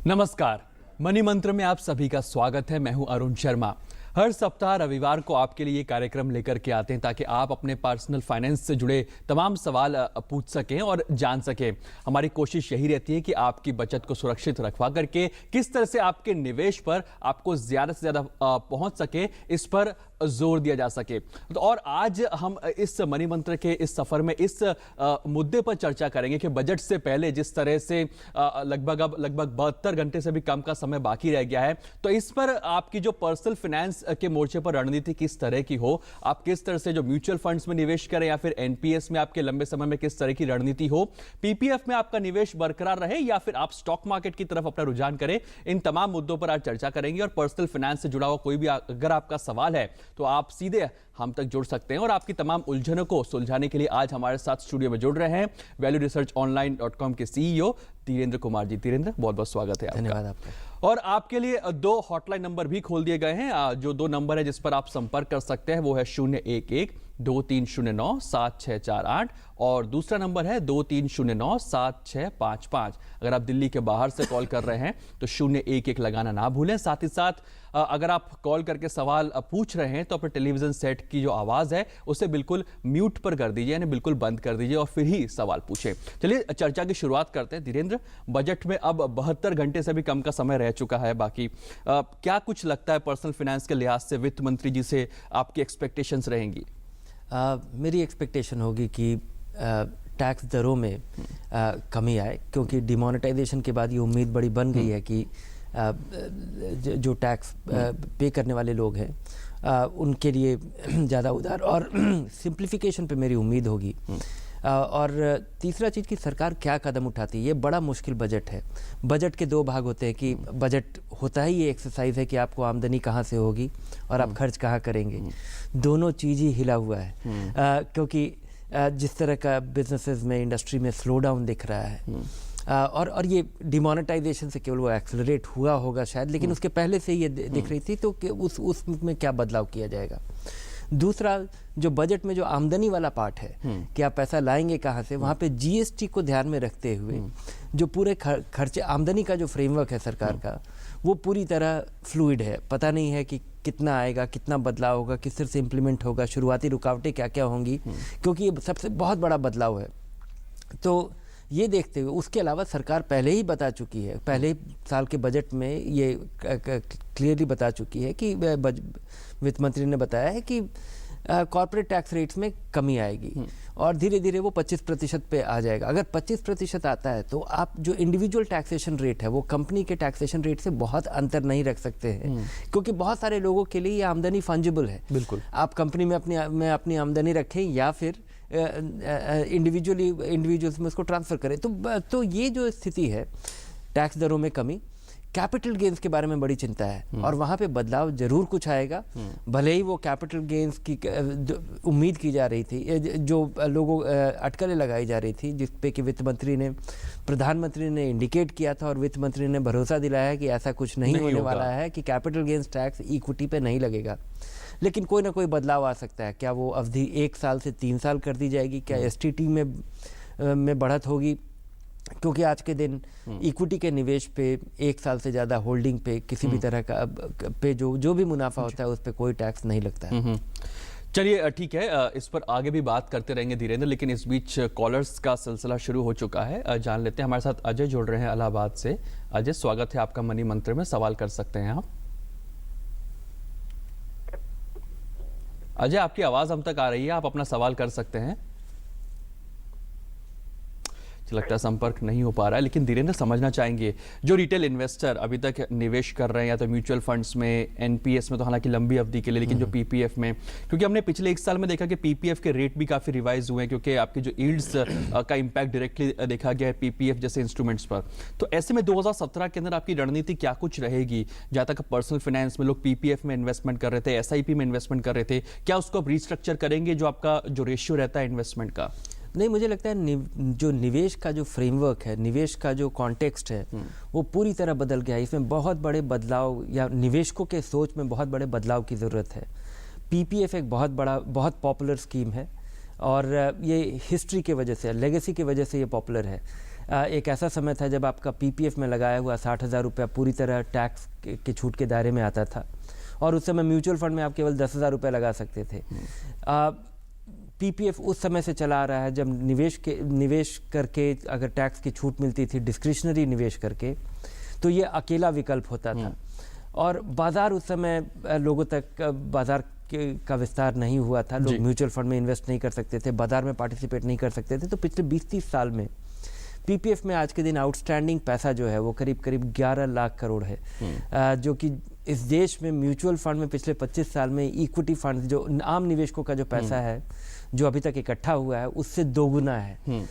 नमस्कार, मनी मंत्र में आप सभी का स्वागत है। मैं हूं अरुण शर्मा। हर सप्ताह रविवार को आपके लिए ये कार्यक्रम लेकर के आते हैं ताकि आप अपने पर्सनल फाइनेंस से जुड़े तमाम सवाल पूछ सकें और जान सकें। हमारी कोशिश यही रहती है कि आपकी बचत को सुरक्षित रखवा करके किस तरह से आपके निवेश पर आपको ज़्यादा से ज़्यादा पहुंच सके, इस पर जोर दिया जा सके। तो और आज हम इस मनी मंत्र के इस सफर में इस मुद्दे पर चर्चा करेंगे कि बजट से पहले जिस तरह से लगभग 72 घंटे से भी कम का समय बाकी रह गया है, तो इस पर आपकी जो पर्सनल फाइनेंस के मोर्चे पर रणनीति किस तरह की हो, आप किस तरह से जो म्यूचुअल फंड्स में निवेश करें या फिर एनपीएस में आपके लंबे समय में किस तरह की रणनीति हो, पीपीएफ में आपका निवेश बरकरार रहे या फिर आप स्टॉक मार्केट की तरफ अपना रुझान करें, इन तमाम मुद्दों पर आज चर्चा करेंगे। और पर्सनल फाइनेंस से जुड़ा हुआ कोई भी अगर आपका सवाल है तो आप सीधे हम तक जुड़ सकते हैं और आपकी तमाम उलझनों को सुलझाने के लिए आज हमारे साथ स्टूडियो में जुड़ रहे हैं वैल्यू रिसर्च ऑनलाइन.com के सीईओ धीरेन्द्र कुमार जी। धीरेन्द्र, बहुत बहुत स्वागत है आपका। धन्यवाद आपका। और आपके लिए दो हॉटलाइन नंबर भी खोल दिए गए हैं। जो दो नंबर है जिस पर आप संपर्क कर सकते हैं वो है 011-2309-7648 और दूसरा नंबर है 2309-7655। अगर आप दिल्ली के बाहर से कॉल कर रहे हैं तो 011 लगाना ना भूलें। साथ ही साथ अगर आप कॉल करके सवाल पूछ रहे हैं तो अपने टेलीविजन सेट की जो आवाज़ है उसे बिल्कुल म्यूट पर कर दीजिए, यानी बिल्कुल बंद कर दीजिए और फिर ही सवाल पूछें। चलिए चर्चा की शुरुआत करते हैं। धीरेन्द्र, बजट में अब 72 घंटे से भी कम का समय रह चुका है बाकी। क्या कुछ लगता है पर्सनल फाइनेंस के लिहाज से वित्त मंत्री जी से आपकी एक्सपेक्टेशंस रहेंगी? मेरी एक्सपेक्टेशन होगी कि टैक्स दरों में कमी आए, क्योंकि डिमोनेटाइजेशन के बाद ये उम्मीद बड़ी बन गई है कि जो टैक्स पे करने वाले लोग हैं उनके लिए ज़्यादा उदार और सिंप्लीफिकेशन पे मेरी उम्मीद होगी। और तीसरा चीज़ कि सरकार क्या कदम उठाती है। ये बड़ा मुश्किल बजट है। बजट के दो भाग होते हैं कि बजट होता ही ये एक्सरसाइज है कि आपको आमदनी कहाँ से होगी और आप खर्च कहाँ करेंगे। दोनों चीज़ ही हिला हुआ है क्योंकि जिस तरह का बिजनेसेस में, इंडस्ट्री में स्लो डाउन दिख रहा है और ये डिमोनेटाइजेशन से केवल वो एक्सेलरेट हुआ होगा शायद, लेकिन उसके पहले से ये दिख रही थी। तो उसमें क्या बदलाव किया जाएगा। दूसरा, जो बजट में जो आमदनी वाला पार्ट है कि आप पैसा लाएंगे कहाँ से, वहाँ पे जीएसटी को ध्यान में रखते हुए जो पूरे खर्चे आमदनी का जो फ्रेमवर्क है सरकार का, वो पूरी तरह फ्लूइड है। पता नहीं है कि कितना आएगा, कितना बदलाव होगा, किस तरह से इम्प्लीमेंट होगा, शुरुआती रुकावटें क्या क्या होंगी, क्योंकि ये सबसे बहुत बड़ा बदलाव है। तो ये देखते हुए, उसके अलावा सरकार पहले ही बता चुकी है, पहले साल के बजट में ये क्लियरली बता चुकी है कि वित्त मंत्री ने बताया है कि कॉर्पोरेट टैक्स रेट्स में कमी आएगी और धीरे धीरे वो 25% पे आ जाएगा। अगर 25% आता है तो आप जो इंडिविजुअल टैक्सेशन रेट है वो कंपनी के टैक्सेशन रेट से बहुत अंतर नहीं रख सकते हैं, क्योंकि बहुत सारे लोगों के लिए ये आमदनी फंजिबल है। बिल्कुल, आप कंपनी में अपनी आमदनी रखें या फिर इंडिविजुअल्स में उसको ट्रांसफ़र करें। तो ये जो स्थिति है, टैक्स दरों में कमी, कैपिटल गेन्स के बारे में बड़ी चिंता है और वहाँ पे बदलाव जरूर कुछ आएगा। भले ही वो कैपिटल गेन्स की उम्मीद की जा रही थी, जो लोगों अटकलें लगाई जा रही थी, जिस पे कि प्रधानमंत्री ने इंडिकेट किया था और वित्त मंत्री ने भरोसा दिलाया कि ऐसा कुछ नहीं होने वाला है, कि कैपिटल गेन्स टैक्स इक्विटी पे नहीं लगेगा। लेकिन कोई ना कोई बदलाव आ सकता है। क्या वो अवधि 1 साल से 3 साल कर दी जाएगी? क्या एसटीटी में बढ़त होगी? क्योंकि आज के दिन इक्विटी के निवेश पे 1 साल से ज़्यादा होल्डिंग पे किसी भी तरह का पे जो भी मुनाफा होता है उस पर कोई टैक्स नहीं लगता है। चलिए ठीक है, इस पर आगे भी बात करते रहेंगे धीरेन्द्र, लेकिन इस बीच कॉलर्स का सिलसिला शुरू हो चुका है। जान लेते हैं। हमारे साथ अजय जुड़ रहे हैं इलाहाबाद से। अजय, स्वागत है आपका मनी मंत्र में। सवाल कर सकते हैं आप। अजय, आपकी आवाज हम तक आ रही है, आप अपना सवाल कर सकते हैं। लगता है संपर्क नहीं हो पा रहा है, लेकिन धीरेन्द्र समझना चाहेंगे जो रिटेल इन्वेस्टर अभी तक निवेश कर रहे हैं या तो म्यूचुअल फंड्स में, एनपीएस में, तो हालांकि लंबी अवधि के लिए, लेकिन जो पीपीएफ में, क्योंकि हमने पिछले 1 साल में देखा कि पीपीएफ के रेट भी काफी रिवाइज हुए हैं, क्योंकि आपके जो यील्ड्स का इंपैक्ट डायरेक्टली देखा गया है पीपीएफ जैसे इंस्ट्रूमेंट्स पर। तो ऐसे में 2017 के अंदर आपकी रणनीति क्या कुछ रहेगी? जहां तक पर्सनल फाइनेंस में लोग पीपीएफ में इन्वेस्टमेंट कर रहे थे, एसआईपी में इन्वेस्टमेंट कर रहे थे, क्या उसको आप रिस्ट्रक्चर करेंगे जो आपका जो रेशियो रहता है इन्वेस्टमेंट का? नहीं, मुझे लगता है जो निवेश का जो फ्रेमवर्क है, निवेश का जो कॉन्टेक्स्ट है, वो पूरी तरह बदल गया है। इसमें बहुत बड़े बदलाव, या निवेशकों के सोच में बहुत बड़े बदलाव की ज़रूरत है। पीपीएफ एक बहुत पॉपुलर स्कीम है और ये हिस्ट्री की वजह से, लेगेसी की वजह से ये पॉपुलर है। एक ऐसा समय था जब आपका पीपीएफ में लगाया हुआ 60,000 रुपया पूरी तरह टैक्स के छूट के दायरे में आता था, और उस समय म्यूचुअल फंड में आप केवल 10,000 रुपये लगा सकते थे। पीपीएफ उस समय से चला आ रहा है जब निवेश करके अगर टैक्स की छूट मिलती थी डिस्क्रिशनरी निवेश करके, तो ये अकेला विकल्प होता था। और बाज़ार उस समय लोगों तक बाज़ार का विस्तार नहीं हुआ था, लोग म्यूचुअल फंड में इन्वेस्ट नहीं कर सकते थे, बाज़ार में पार्टिसिपेट नहीं कर सकते थे। तो पिछले 20-30 साल में पीपीएफ में आज के दिन आउटस्टैंडिंग पैसा जो है वो करीब करीब 11 लाख करोड़ है, जो कि इस देश में म्यूचुअल फंड में पिछले 25 साल में इक्विटी फंड जो आम निवेशकों का जो पैसा है जो अभी तक इकट्ठा हुआ है उससे दोगुना है।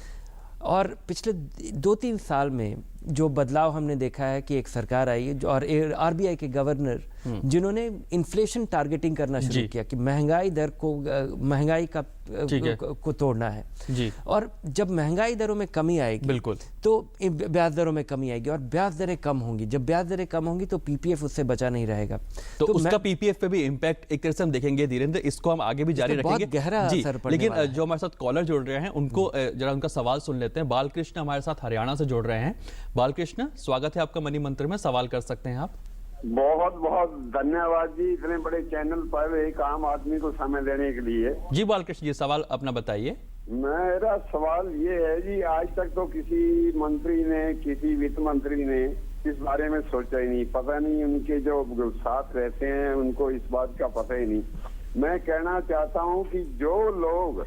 और पिछले 2-3 साल में जो बदलाव हमने देखा है कि एक सरकार आई और आरबीआई के गवर्नर जिन्होंने इन्फ्लेशन टारगेटिंग करना शुरू किया कि महंगाई दर को महंगाई को तोड़ना है जी। और जब महंगाई दरों में कमी आएगी बिल्कुल तो ब्याज दरों में कमी आएगी और ब्याज दरें कम होंगी। जब ब्याज दरें कम होंगी तो पीपीएफ उससे बचा नहीं रहेगा। तो उसका पीपीएफ पे भी इम्पैक्ट एक तरह से हम देखेंगे धीरेन्द्र, इसको हम आगे भी जारी रखेंगे। बहुत गहरा असर पड़ने लेकिन वाला है। जो हमारे साथ कॉलर जुड़ रहे हैं उनको जरा उनका सवाल सुन लेते हैं। बालकृष्ण हमारे साथ हरियाणा से जुड़ रहे हैं। बालकृष्ण, स्वागत है आपका मनी मंत्र में, सवाल कर सकते हैं आप। बहुत बहुत धन्यवाद जी, इतने बड़े चैनल पर एक आम आदमी को समय देने के लिए। जी बालकृष्ण जी, सवाल अपना बताइए। मेरा सवाल ये है जी, आज तक तो किसी मंत्री ने, किसी वित्त मंत्री ने इस बारे में सोचा ही नहीं। पता नहीं उनके जो साथ रहते हैं उनको इस बात का पता ही नहीं। मैं कहना चाहता हूँ कि जो लोग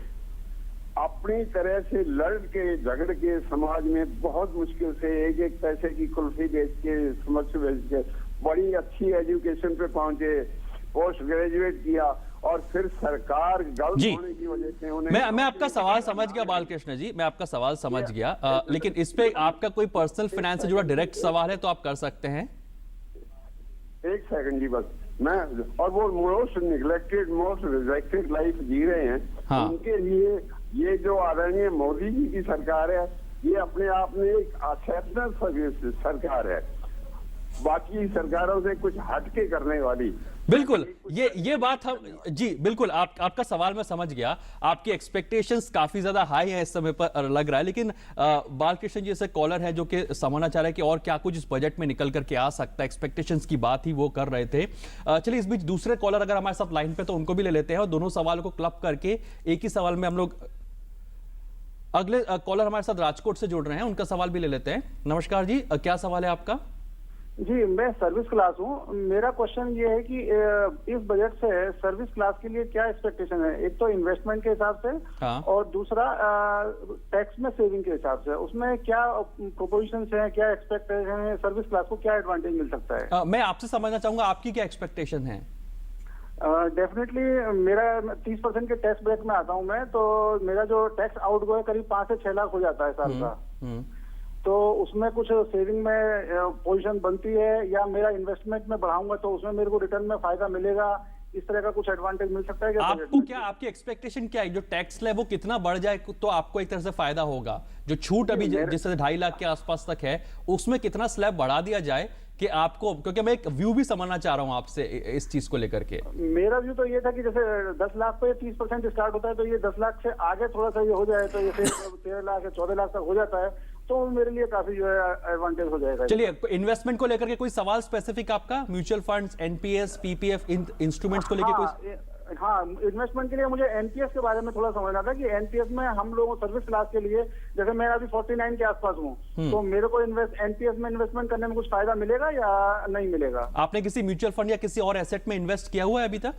अपनी तरह से लड़ के झगड़ के समाज में बहुत मुश्किल से एक एक पैसे की कुल्फी बेच के, समोसे बेच के बड़ी अच्छी एजुकेशन पे पहुंचे, पोस्ट ग्रेजुएट किया और फिर सरकार गलत होने की वजह से उन्हें। मैं आपका सवाल समझ गया बालकृष्ण जी, मैं आपका सवाल समझ गया, लेकिन इस पे आपका कोई पर्सनल फाइनेंस से जुड़ा डायरेक्ट सवाल है तो आप कर सकते हैं। एक सेकंड जी बस। मैं और वो most neglected, most rejected life जी रहे हैं। हाँ। उनके लिए ये जो आदरणीय मोदी जी की सरकार है, ये अपने आप में एक एक्सेप्शनल सरकार है, बाकी सरकारों से कुछ हटके करने वाली। बिल्कुल, ये बात हम जी बिल्कुल आपका सवाल मैं समझ गया। आपकी एक्सपेक्टेशंस काफी ज्यादा हाई है इस समय पर लग रहा है, लेकिन बालकृष्ण जी ऐसे कॉलर है जो कि समझना चाह रहे हैं कि और क्या कुछ इस बजट में निकल करके आ सकता है। एक्सपेक्टेशंस की बात ही वो कर रहे थे। चलिए इस बीच दूसरे कॉलर अगर हमारे साथ लाइन पे तो उनको भी ले लेते हैं और दोनों सवालों को क्लब करके एक ही सवाल में हम लोग। अगले कॉलर हमारे साथ राजकोट से जुड़ रहे हैं, उनका सवाल भी ले लेते हैं। नमस्कार जी, क्या सवाल है आपका? जी, मैं सर्विस क्लास हूँ। मेरा क्वेश्चन ये है कि इस बजट से सर्विस क्लास के लिए क्या एक्सपेक्टेशन है? एक तो इन्वेस्टमेंट के हिसाब से, हाँ। और दूसरा टैक्स में सेविंग के हिसाब से। उसमें क्या प्रोपोजिशन है, क्या एक्सपेक्टेशन है? सर्विस क्लास को क्या एडवांटेज मिल सकता है? मैं आपसे समझना चाहूंगा आपकी क्या एक्सपेक्टेशन है? डेफिनेटली मेरा 30% के टैक्स ब्रेक में आता हूँ मैं, तो मेरा जो टैक्स आउट गो है करीब 5 से 6 लाख हो जाता है साल का। तो उसमें कुछ सेविंग में पोजीशन बनती है, या मेरा इन्वेस्टमेंट में बढ़ाऊंगा तो उसमें मेरे को रिटर्न में फायदा मिलेगा? इस तरह का कुछ एडवांटेज मिल सकता है क्या? आपको क्या, आपकी एक्सपेक्टेशन क्या है? जो टैक्स स्लैब वो कितना बढ़ जाए तो आपको एक तरह से फायदा होगा? जो छूट अभी जिससे 2.5 लाख के आसपास तक है, उसमें कितना स्लैब बढ़ा दिया जाए कि आपको, क्योंकि मैं एक व्यू भी समझना चाह रहा हूं आपसे इस चीज को लेकर के। मेरा व्यू तो ये था कि जैसे 10 लाख पे 30% स्टार्ट होता है, तो ये 10 लाख से आगे थोड़ा सा ये हो जाए तो ये 13 लाख या 14 लाख तक हो जाता है, तो मेरे लिए काफी जो है एडवांटेज हो जाएगा। चलिए, इन्वेस्टमेंट को लेकर के कोई सवाल स्पेसिफिक आपका? Mutual funds, NPS, PPF, instruments को लेकर कोई? हाँ, इन्वेस्टमेंट के लिए मुझे एनपीएस के बारे में थोड़ा समझना था कि एनपीएस में हम लोगों सर्विस क्लास के लिए, जैसे मैं अभी 49 के आसपास हूँ, तो मेरे को एनपीएस में इन्वेस्टमेंट करने में कुछ फायदा मिलेगा या नहीं मिलेगा? आपने किसी म्यूचुअल फंड या किसी और एसेट में इन्वेस्ट किया हुआ है अभी तक?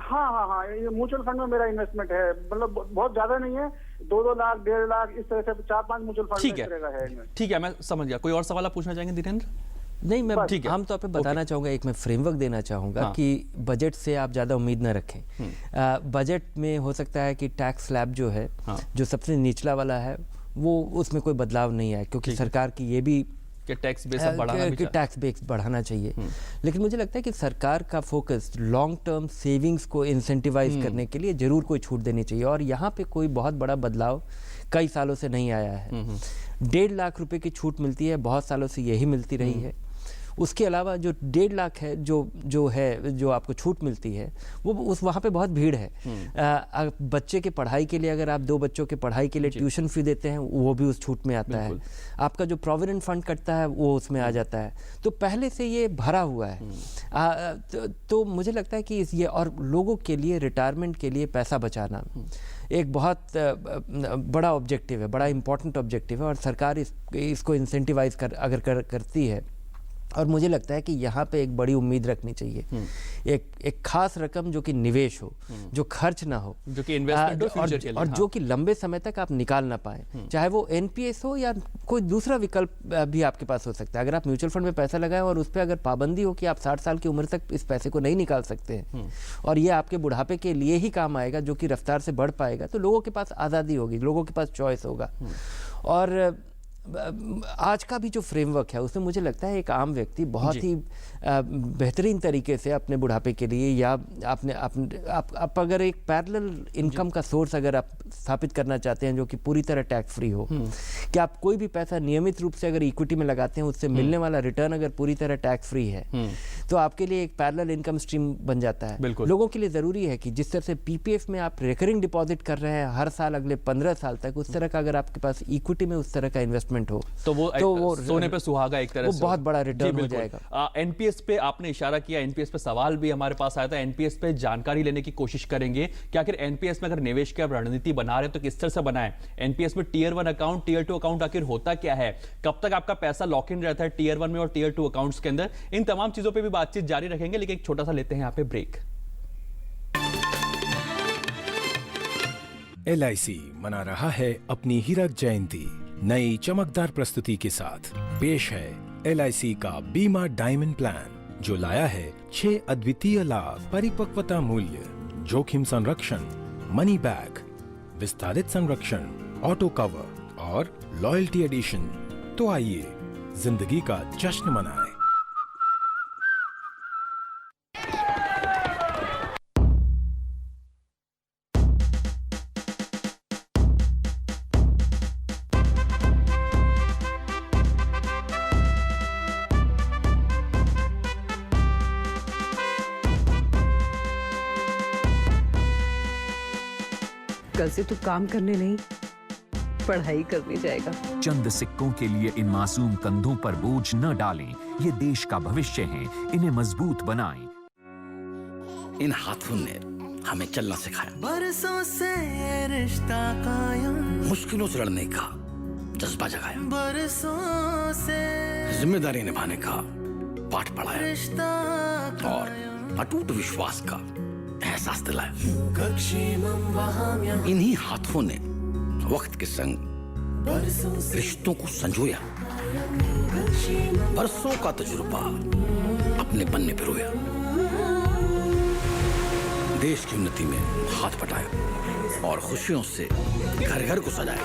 हाँ, ये म्यूचुअल फंड में मेरा इन्वेस्टमेंट है, मतलब बहुत ज्यादा नहीं है, 2-2 लाख, 1.5 लाख, इस तरह से 4-5 म्यूचुअल फंड ठीक है, मैं समझ गया। कोई और सवाल आप पूछना चाहेंगे धीरेन्द्र? नहीं, मैं आमतौर पे बताना चाहूँगा, एक मैं फ्रेमवर्क देना चाहूँगा कि बजट से आप ज़्यादा उम्मीद न रखें। बजट में हो सकता है कि टैक्स स्लैब जो है, जो सबसे निचला वाला है, वो उसमें कोई बदलाव नहीं आए, क्योंकि सरकार की ये भी कि टैक्स बेस बढ़ाना चाहिए। लेकिन मुझे लगता है कि सरकार का फोकस लॉन्ग टर्म सेविंग्स को इंसेंटिवाइज करने के लिए जरूर कोई छूट देनी चाहिए, और यहाँ पे कोई बहुत बड़ा बदलाव कई सालों से नहीं आया है। 1.5 लाख रुपए की छूट मिलती है, बहुत सालों से यही मिलती रही है। उसके अलावा जो 1.5 लाख है जो आपको छूट मिलती है वो वहाँ पे बहुत भीड़ है। बच्चे के पढ़ाई के लिए अगर आप 2 बच्चों के पढ़ाई के लिए ट्यूशन फी देते हैं वो भी उस छूट में आता है। आपका जो प्रोविडेंट फंड कटता है वो उसमें आ जाता है। तो पहले से ये भरा हुआ है। तो मुझे लगता है कि ये और लोगों के लिए रिटायरमेंट के लिए पैसा बचाना एक बहुत बड़ा ऑब्जेक्टिव है, बड़ा इंपॉर्टेंट ऑब्जेक्टिव है और सरकार इसको इंसेंटिवाइज करती है। और मुझे लगता है कि यहाँ पे एक बड़ी उम्मीद रखनी चाहिए, एक खास रकम जो कि निवेश हो, जो खर्च ना हो, जो कि इन्वेस्टमेंट हो फ्यूचर के लिए, और जो कि लंबे समय तक आप निकाल ना पाए, चाहे वो एनपीएस हो या कोई दूसरा विकल्प भी आपके पास हो सकता है। अगर आप म्यूचुअल फंड में पैसा लगाएं और उस पर अगर पाबंदी हो कि आप 60 साल की उम्र तक इस पैसे को नहीं निकाल सकते हैं और ये आपके बुढ़ापे के लिए ही काम आएगा, जो कि रफ्तार से बढ़ पाएगा, तो लोगों के पास आज़ादी होगी, लोगों के पास चॉइस होगा। और आज का भी जो फ्रेमवर्क है उसमें मुझे लगता है एक आम व्यक्ति बहुत ही बेहतरीन तरीके से अपने बुढ़ापे के लिए या आप अगर एक पैरेलल इनकम का सोर्स अगर आप स्थापित करना चाहते हैं जो कि पूरी तरह टैक्स फ्री हो, कि आप कोई भी पैसा नियमित रूप से अगर इक्विटी में लगाते हैं उससे मिलने वाला रिटर्न अगर पूरी तरह टैक्स फ्री है तो आपके लिए एक पैरेलल इनकम स्ट्रीम बन जाता है। लोगों के लिए ज़रूरी है कि जिस तरह से पीपीएफ में आप रिकरिंग डिपॉजिट कर रहे हैं हर साल अगले 15 साल तक, उस तरह का अगर आपके पास इक्विटी में उस तरह का इन्वेस्टमेंट हो तो वो सोने पे सुहागा एक तरह वो से बहुत बड़ा रिटर्न हो जाएगा। एनपीएस पे आपने इशारा किया, एनपीएस पे सवाल भी हमारे पास आया था। एनपीएस पे जानकारी लेने की कोशिश करेंगे कि आखिर एनपीएस में अगर निवेश की आप रणनीति बना रहे हैं तो किस तरह से बनाएं। एनपीएस में टियर 1 अकाउंट, टियर 2 अकाउंट आखिर होता क्या है, कब तक आपका पैसा लॉक इन रहता है टियर 1 में और टियर 2 अकाउंट्स के अंदर, इन तमाम चीजों पे भी बातचीत जारी रखेंगे। लेकिन एक छोटा सा लेते हैं यहाँ पे ब्रेक। LIC मना रहा है अपनी हीरक जयंती नई चमकदार प्रस्तुति के साथ। पेश है LIC का बीमा डायमंड प्लान जो लाया है 6 अद्वितीय लाभ, परिपक्वता मूल्य, जोखिम संरक्षण, मनी बैक, विस्तारित संरक्षण, ऑटो कवर और लॉयल्टी एडिशन। तो आइए जिंदगी का जश्न मनाएं। कल से तू काम करने नहीं पढ़ाई करने जाएगा। चंद सिक्कों के लिए इन मासूम कंधों पर बोझ न डालें। ये देश का भविष्य है, इन्हें मजबूत बनाएं। इन हाथों ने हमें चलना सिखाया, बरसों से रिश्ता कायम, मुश्किलों से लड़ने का जज्बा जगाया, बरसों से जिम्मेदारी निभाने का पाठ पढ़ाया रिश्ता और अटूट विश्वास का एहसास दिलाया। कायम। इन्हीं हाथों ने वक्त के संग रिश्तों को संजोया, बरसों का तजुर्बा अपने पन्ने पिरोया, देश की उन्नति में हाथ बटाया और खुशियों से घर घर को सजाया।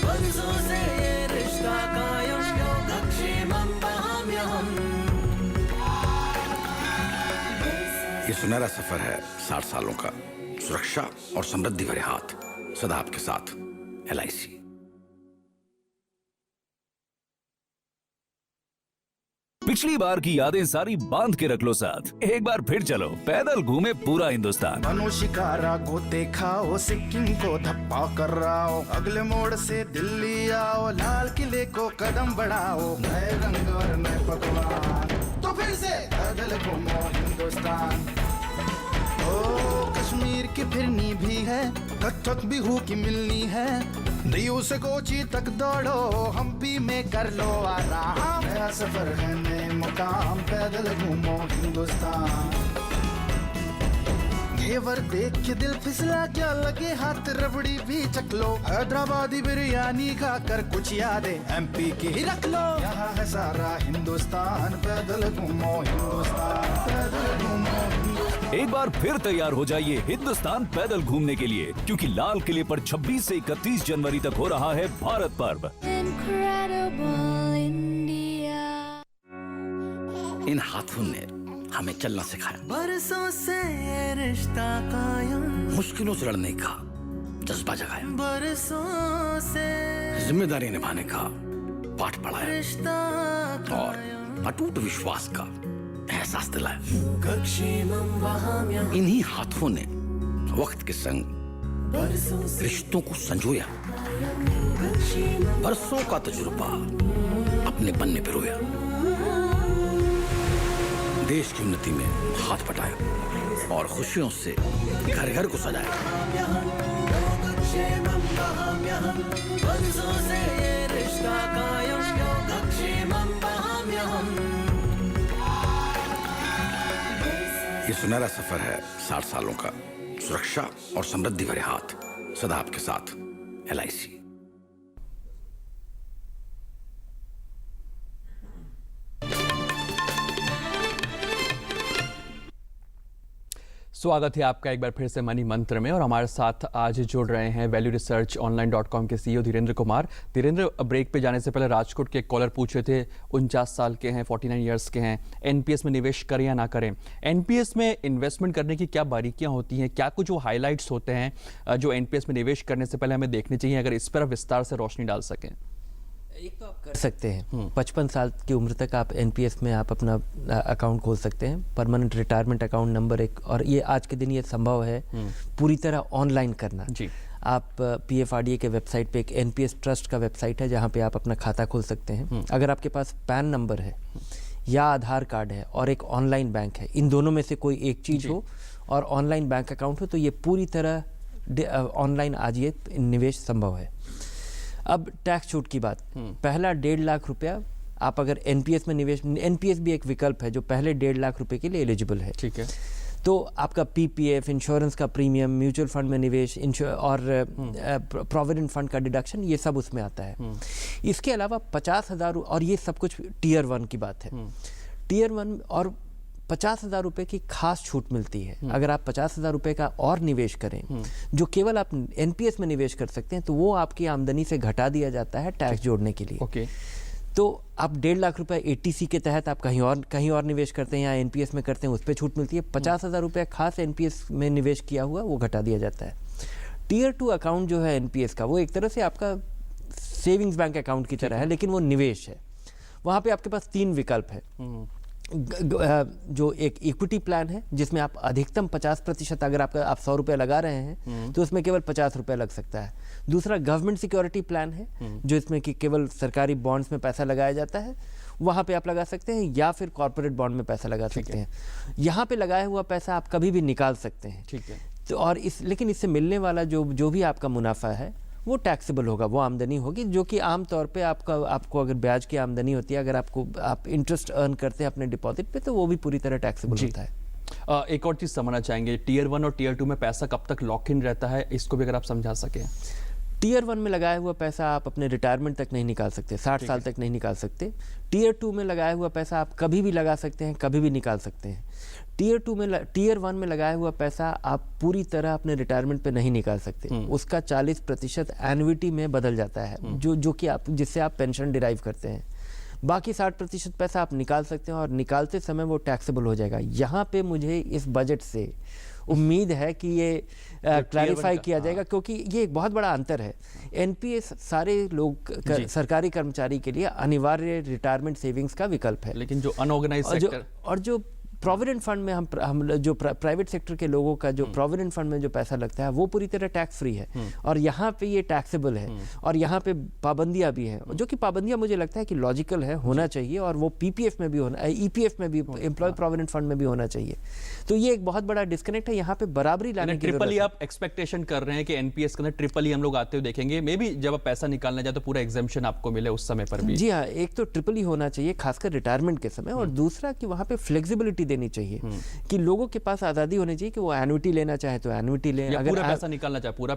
बरसों से ये रिश्ता कायम, योगक्षेमं वहाम्यहम्। ये सुनहरा सफर है 60 सालों का, सुरक्षा और समृद्धि भरे हाथ सदा आपके साथ। LIC। पिछली बार की यादें सारी बांध के रख लो साथ, एक बार फिर चलो पैदल घूमे पूरा हिंदुस्तान। बनो शिकारा को देखाओ, सिक्किम को धप्पा कर रहा, अगले मोड़ से दिल्ली आओ, लाल किले को कदम बढ़ाओ, नए रंग और नए पकवान, तो फिर से पैदल घूमो हिंदुस्तान। ओ कश्मीर की फिरनी भी है, कथक बिहू की मिलनी है, दियो से कोची तक दौड़ो, हम्पी में कर लो आराम, नया सफर है नए मुकाम, पैदल घूमो हिंदुस्तान। घेवर देख के दिल फिसला, क्या लगे हाथ रबड़ी भी चख लो, हैदराबादी बिरयानी खाकर कुछ यादें MP की ही रख लो। यहाँ है सारा हिंदुस्तान, पैदल घूमो हिंदुस्तान, पैदल घूमो हिंदुस्तान। एक बार फिर तैयार हो जाइए हिंदुस्तान पैदल घूमने के लिए, क्योंकि लाल किले पर 26 से 31 जनवरी तक हो रहा है भारत पर्व। इन हाथों ने हमें चलना सिखाया, बरसों से ये रिश्ता कायम, मुश्किलों से लड़ने का जज्बा जगाया, बरसों से जिम्मेदारी निभाने का पाठ पढ़ाया और अटूट विश्वास का एहसास दिलाया। इन्हीं हाथों ने वक्त के संग रिश्तों को संजोया, बरसों का तजुर्बा अपने पन्ने पिरोया, देश की उन्नति में हाथ बटाया और खुशियों से घर घर को सजाया। ये सुनहरा सफर है 60 सालों का, सुरक्षा और समृद्धि भरे हाथ सदा आपके साथ। LIC। स्वागत है आपका एक बार फिर से मनी मंत्र में। और हमारे साथ आज जुड़ रहे हैं वैल्यू रिसर्च ऑनलाइन.com के CEO धीरेन्द्र कुमार। धीरेन्द्र, ब्रेक पे जाने से पहले राजकोट के कॉलर पूछ रहे थे, 49 साल के हैं, 49 ईयर्स के हैं, एनपीएस में निवेश करें या ना करें। एनपीएस में इन्वेस्टमेंट करने की क्या बारीकियां होती हैं, क्या कुछ वो हाईलाइट्स होते हैं जो एनपीएस में निवेश करने से पहले हमें देखने चाहिए, अगर इस पर विस्तार से रोशनी डाल सकें। एक तो आप कर सकते हैं 55 साल की उम्र तक आप एनपीएस में आप अपना अकाउंट खोल सकते हैं, परमानेंट रिटायरमेंट अकाउंट नंबर एक। और ये आज के दिन ये संभव है पूरी तरह ऑनलाइन करना जी। आप PFRDA के वेबसाइट पे एक एनपीएस ट्रस्ट का वेबसाइट है जहाँ पे आप अपना खाता खोल सकते हैं। अगर आपके पास पैन नंबर है या आधार कार्ड है और एक ऑनलाइन बैंक है, इन दोनों में से कोई एक चीज़ हो और ऑनलाइन बैंक अकाउंट हो, तो ये पूरी तरह ऑनलाइन आज ये निवेश संभव है। अब टैक्स छूट की बात, पहला 1.5 लाख रुपया आप अगर एनपीएस में निवेश, एनपीएस भी एक विकल्प है जो पहले 1.5 लाख रुपए के लिए एलिजिबल है। ठीक है, तो आपका पीपीएफ, इंश्योरेंस का प्रीमियम, म्यूचुअल फंड में निवेश और प्रोविडेंट फंड का डिडक्शन, ये सब उसमें आता है। इसके अलावा 50,000, और ये सब कुछ टीयर 1 की बात है। टीयर 1 और 50,000 रुपए की खास छूट मिलती है। अगर आप 50,000 रुपए का और निवेश करें जो केवल आप एनपीएस में निवेश कर सकते हैं, तो वो आपकी आमदनी से घटा दिया जाता है टैक्स जोड़ने के लिए। ओके, तो आप 1.5 लाख रुपए एटीसी के तहत आप कहीं और निवेश करते हैं या एनपीएस में करते हैं, उस पर छूट मिलती है। 50,000 रुपये खास एनपीएस में निवेश किया हुआ वो घटा दिया जाता है। टीयर 2 अकाउंट जो है एनपीएस का, वो एक तरह से आपका सेविंग्स बैंक अकाउंट की तरह है, लेकिन वो निवेश है। वहाँ पे आपके पास 3 विकल्प है। जो एक इक्विटी प्लान है जिसमें आप अधिकतम 50%, अगर आप 100 रुपये लगा रहे हैं तो उसमें केवल 50 रुपये लग सकता है। दूसरा गवर्नमेंट सिक्योरिटी प्लान है जो इसमें कि केवल सरकारी बॉन्ड्स में पैसा लगाया जाता है, वहाँ पे आप लगा सकते हैं, या फिर कॉर्पोरेट बॉन्ड में पैसा लगा सकते हैं। यहाँ पे लगाया हुआ पैसा आप कभी भी निकाल सकते हैं। ठीक है, तो और लेकिन इससे मिलने वाला जो भी आपका मुनाफा है वो टैक्सेबल होगा, वो आमदनी होगी जो कि आमतौर पे आपको अगर ब्याज की आमदनी होती है, अगर आप इंटरेस्ट अर्न करते हैं अपने डिपॉजिट पे, तो वो भी पूरी तरह टैक्सेबल होता है। एक और चीज़ समझना चाहेंगे, टीयर 1 और टीयर 2 में पैसा कब तक लॉक इन रहता है, इसको भी अगर आप समझा सकें। टीयर 1 में लगाया हुआ पैसा आप अपने रिटायरमेंट तक नहीं निकाल सकते, 60 साल तक नहीं निकाल सकते। टीयर 2 में लगाया हुआ पैसा आप कभी भी लगा सकते हैं, कभी भी निकाल सकते हैं। टीयर 1 में लगाया हुआ पैसा आप पूरी तरह अपने रिटायरमेंट पे नहीं निकाल सकते, उसका 40% एन्युइटी में बदल जाता है, जो कि जिससे आप पेंशन डिराइव करते हैं। बाकी 60% पैसा आप निकाल सकते हैं और निकालते समय वो टैक्सेबल हो जाएगा। यहाँ पे मुझे इस बजट से उम्मीद है कि ये क्लैरिफाई किया जाएगा, क्योंकि ये एक बहुत बड़ा अंतर है। एनपीएस सारे लोग सरकारी कर्मचारी के लिए अनिवार्य रिटायरमेंट सेविंग्स का विकल्प है, लेकिन जो अनऑर्गेनाइज्ड सेक्टर और जो प्रोविडेंट फंड में हम जो प्राइवेट सेक्टर के लोगों का जो प्रोविडेंट फंड में जो पैसा लगता है वो पूरी तरह टैक्स फ्री है, और यहाँ पे ये टैक्सेबल है। और यहाँ पे पाबंदियाँ भी हैं, जो कि पाबंदियाँ मुझे लगता है कि लॉजिकल है, होना चाहिए, और वो पीपीएफ में भी होना, ईपीएफ में भी, एम्प्लॉय प्रोविडेंट फंड में भी होना चाहिए। तो ये एक बहुत बड़ा डिस्कनेक्ट है, यहाँ पे बराबरी लाने की ट्रिपल ई आप एक्सपेक्टेशन कर रहे हैं कि एनपीएस के अंदर ट्रिपल ई हम लोग आते हुए देखेंगे, मे बी जब आप पैसा निकालना जाए तो पूरा एग्जेम्पशन आपको मिले उस समय पर भी। जी हाँ, एक तो ट्रिपल ई होना चाहिए खासकर रिटायरमेंट के समय, और दूसरा कि वहाँ पे फ्लेक्सिबिलिटी देनी चाहिए कि लोगों के पास आज़ादी होनी चाहिए कि वो एन्युइटी लेना चाहे तो एन्युइटी लें, अगर पूरा पैसा निकालना चाहे पूरा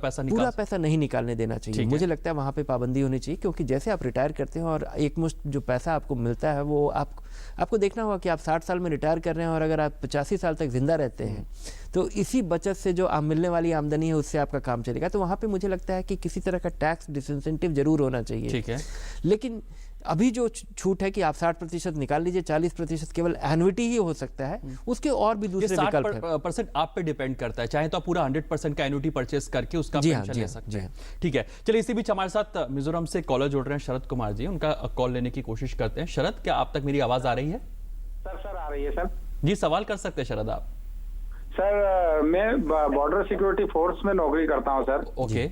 पैसा नहीं निकालने देना चाहिए। मुझे लगता है वहाँ पे पाबंदी होनी चाहिए, क्योंकि जैसे आप रिटायर करते हैं और एक मुश्त जो पैसा आपको मिलता है वो आपको देखना होगा कि आप 60 साल में रिटायर कर रहे हैं और अगर आप 85 साल तक जिंदा रहते हैं तो इसी बचत से जो मिलने वाली आमदनी है उससे आपका काम चलेगा। तो वहाँ पे मुझे लगता है कि किसी तरह का टैक्स डिसइंसेंटिव जरूर होना चाहिए। ठीक है, लेकिन अभी जो छूट है कि आप 60% निकाल लीजिए, 40% केवल एन्युटी ही हो सकता है, उसके और भी दूसरे विकल्प हैं। 60% आप पे डिपेंड करता है, चाहे तो आप पूरा 100% का एन्युटी परचेस करके उसका पेंशन ले सकते हैं। ठीक है, चलिए इसी बीच हमारे साथ मिजोरम से कॉलर जुड़ रहे हैं शरद कुमार जी, उनका कॉल लेने की कोशिश करते हैं। शरद, क्या आप तक मेरी आवाज आ रही है? सर आ रही है सर जी, सवाल कर सकते हैं शरद आप। सर मैं बॉर्डर सिक्योरिटी फोर्स में नौकरी करता हूं सर। ओके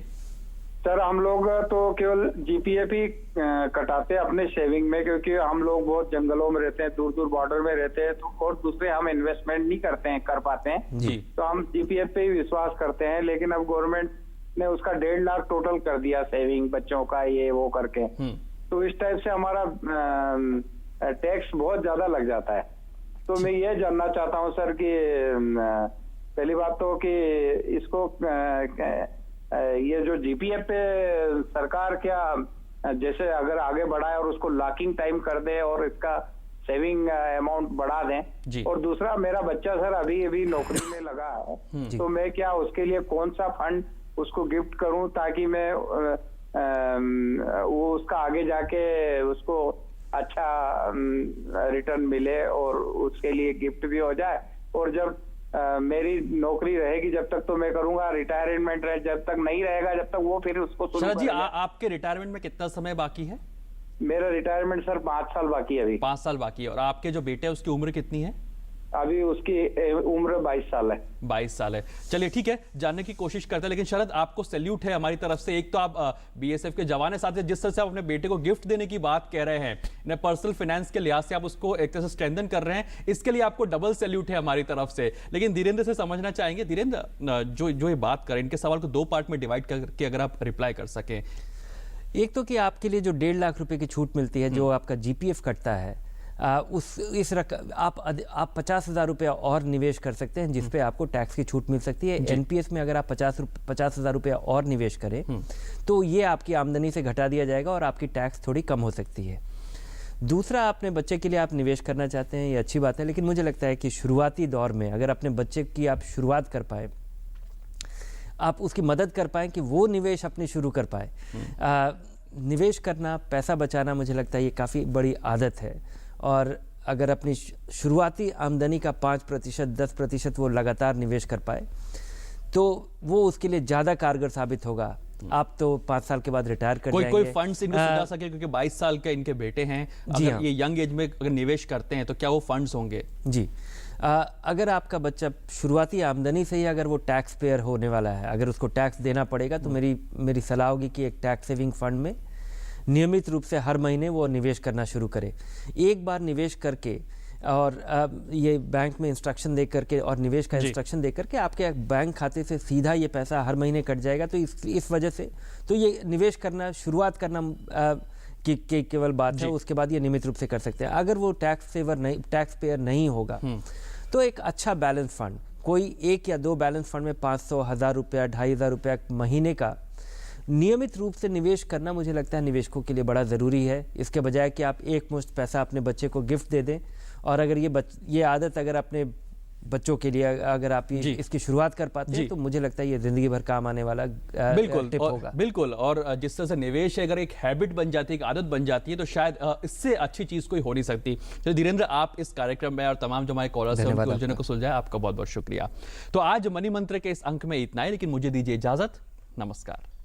सर, हम लोग तो केवल जीपीएफ ही कटाते हैं अपने सेविंग में, क्योंकि हम लोग बहुत जंगलों में रहते हैं, दूर दूर बॉर्डर में रहते हैं, तो और दूसरे हम इन्वेस्टमेंट नहीं कर पाते हैं जी। तो हम जीपीएफ पे ही विश्वास करते हैं। लेकिन अब गवर्नमेंट ने उसका 1.5 लाख टोटल कर दिया सेविंग, बच्चों का ये वो करके, तो इस टाइप से हमारा टैक्स बहुत ज्यादा लग जाता है। तो मैं ये जानना चाहता हूँ सर कि पहली बात तो कि इसको ये जो जीपीएफ पे सरकार क्या जैसे अगर आगे बढ़ाए और उसको लॉकिंग टाइम कर दे और इसका सेविंग अमाउंट बढ़ा दें। और दूसरा, मेरा बच्चा सर अभी नौकरी में लगा है, तो मैं क्या उसके लिए कौन सा फंड उसको गिफ्ट करूं ताकि मैं वो उसका आगे जाके उसको अच्छा रिटर्न मिले और उसके लिए गिफ्ट भी हो जाए। और जब मेरी नौकरी रहेगी जब तक तो मैं करूंगा, रिटायरमेंट रहे जब तक नहीं रहेगा, जब तक वो फिर उसको शुरू शरद जी, आपके रिटायरमेंट में कितना समय बाकी है? मेरा रिटायरमेंट सर 5 साल बाकी है अभी। 5 साल बाकी है। और आपके जो बेटे है उसकी उम्र कितनी है? अभी उसकी उम्र 22 साल है। 22 साल है। चलिए ठीक है, जानने की कोशिश करते हैं। लेकिन शरद, आपको सैल्यूट है हमारी तरफ से। एक तो आप बीएसएफ के जवान है, साथ ही जिस तरह से आप अपने बेटे को गिफ्ट देने की बात कह रहे हैं, पर्सनल फाइनेंस के लिहाज से आप उसको एक तरह से स्ट्रेंथन कर रहे हैं, इसके लिए आपको डबल सैल्यूट है हमारी तरफ से। लेकिन धीरेन्द्र से समझना चाहेंगे। धीरेन्द्र, जो ये बात करें, इनके सवाल को 2 पार्ट में डिवाइड करके अगर आप रिप्लाई कर सकें। एक तो कि आपके लिए जो 1.5 लाख रुपए की छूट मिलती है, जो आपका जीपीएफ कटता है, इस रकम आप 50,000 रुपया और निवेश कर सकते हैं, जिस पे आपको टैक्स की छूट मिल सकती है। एनपीएस में अगर आप 50,000 रुपया और निवेश करें तो ये आपकी आमदनी से घटा दिया जाएगा और आपकी टैक्स थोड़ी कम हो सकती है। दूसरा, अपने बच्चे के लिए आप निवेश करना चाहते हैं, ये अच्छी बात है, लेकिन मुझे लगता है कि शुरुआती दौर में अगर अपने बच्चे की आप शुरुआत कर पाए, आप उसकी मदद कर पाएँ कि वो निवेश अपने शुरू कर पाए। निवेश करना, पैसा बचाना, मुझे लगता है ये काफ़ी बड़ी आदत है। और अगर अपनी शुरुआती आमदनी का 5%, 10% वो लगातार निवेश कर पाए तो वो उसके लिए ज़्यादा कारगर साबित होगा। आप तो 5 साल के बाद रिटायर कर जाएंगे। कोई फंड्स इनको सुझा सके, क्योंकि 22 साल के इनके बेटे हैं, अगर ये यंग एज में अगर निवेश करते हैं तो क्या वो फंड्स होंगे? जी, अगर आपका बच्चा शुरुआती आमदनी से ही अगर वो टैक्स पेयर होने वाला है, अगर उसको टैक्स देना पड़ेगा, तो मेरी सलाह होगी कि एक टैक्स सेविंग फंड में नियमित रूप से हर महीने वो निवेश करना शुरू करे। एक बार निवेश करके और ये बैंक में इंस्ट्रक्शन दे करके और निवेश का इंस्ट्रक्शन दे करके आपके बैंक खाते से सीधा ये पैसा हर महीने कट जाएगा। तो इस वजह से तो ये निवेश करना, शुरुआत करना की केवल बात है, उसके बाद ये नियमित रूप से कर सकते हैं। अगर वो टैक्स पेयर नहीं होगा तो एक अच्छा बैलेंस फंड, कोई 1 या 2 बैलेंस फंड में 500, 1000 रुपया, 2500 रुपया महीने का नियमित रूप से निवेश करना मुझे लगता है निवेशकों के लिए बड़ा ज़रूरी है। इसके बजाय कि आप एक मुश्त पैसा अपने बच्चे को गिफ्ट दे दें। और अगर ये आदत अगर अपने बच्चों के लिए अगर आप इसकी शुरुआत कर पाते हैं तो मुझे लगता है ये जिंदगी भर काम आने वाला टिप होगा। बिल्कुल। और जिस तरह से निवेश अगर एक हैबिट बन जाती है, एक आदत बन जाती है, तो शायद इससे अच्छी चीज कोई हो नहीं सकती। तो धीरेन्द्र, आप इस कार्यक्रम में और तमाम जो हमारे कॉलर्स हैं उनकी उलझनों को सुलझाया, आपका बहुत बहुत शुक्रिया। तो आज मनी मंत्र के इस अंक में इतना ही, लेकिन मुझे दीजिए इजाजत। नमस्कार।